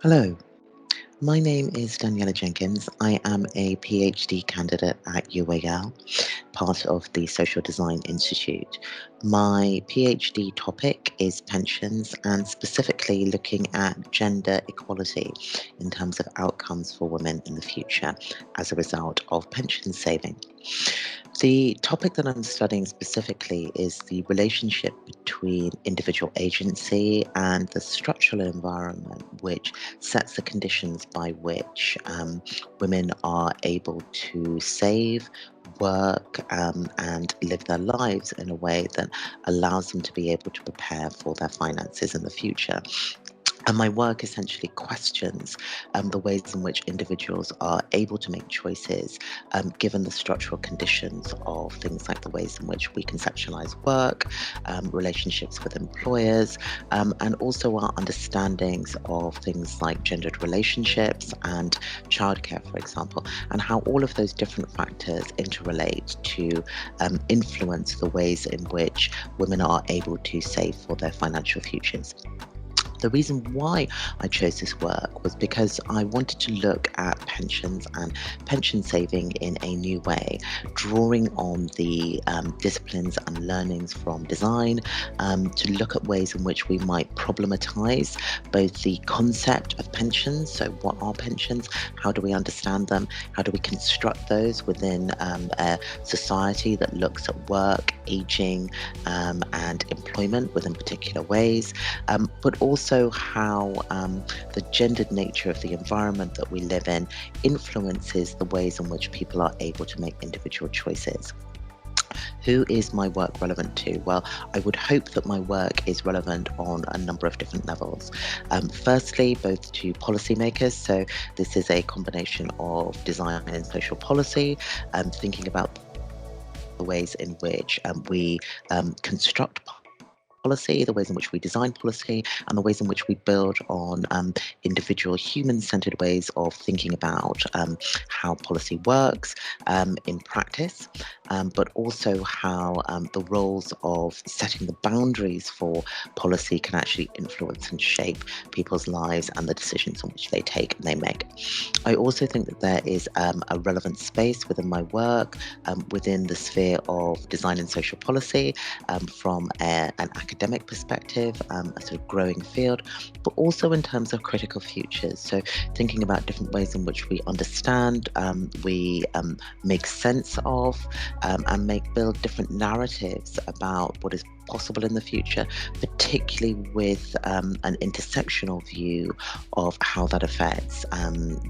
Hello, my name is Daniella Jenkins. I am a PhD candidate at UAL, part of the Social Design Institute. My PhD topic is pensions and specifically looking at gender equality in terms of outcomes for women in the future as a result of pension saving. The topic that I'm studying specifically is the relationship between individual agency and the structural environment which sets the conditions by which women are able to save, work, and live their lives in a way that allows them to be able to prepare for their finances in the future. And my work essentially questions the ways in which individuals are able to make choices given the structural conditions of things like the ways in which we conceptualize work, relationships with employers, and also our understandings of things like gendered relationships and childcare, for example, and how all of those different factors interrelate to influence the ways in which women are able to save for their financial futures. The reason why I chose this work was because I wanted to look at pensions and pension saving in a new way, drawing on the disciplines and learnings from design to look at ways in which we might problematize both the concept of pensions. So, what are pensions? How do we understand them? How do we construct those within a society that looks at work, aging, and employment within particular ways? But also how the gendered nature of the environment that we live in influences the ways in which people are able to make individual choices. Who is my work relevant to? Well, I would hope that my work is relevant on a number of different levels. Firstly, both to policymakers. So, this is a combination of design and social policy, thinking about the ways in which we construct policy, the ways in which we design policy, and the ways in which we build on individual human-centered ways of thinking about how policy works in practice, but also how the roles of setting the boundaries for policy can actually influence and shape people's lives and the decisions on which they take and they make. I also think that there is a relevant space within my work within the sphere of design and social policy from an academic perspective, a sort of growing field, but also in terms of critical futures. So, thinking about different ways in which we understand, we make sense of, and build different narratives about what is possible in the future, particularly with an intersectional view of how that affects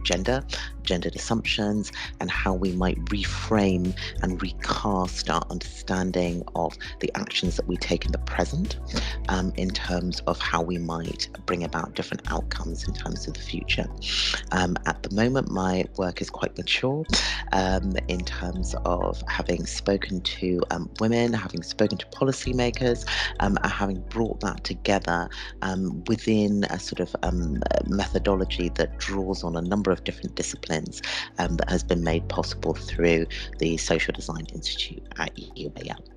gendered assumptions, and how we might reframe and recast our understanding of the actions that we take in the present in terms of how we might bring about different outcomes in terms of the future. At the moment, my work is quite mature in terms of having spoken to women, having spoken to policymakers, having brought that together within a sort of methodology that draws on a number of different disciplines that has been made possible through the Social Design Institute at UAL.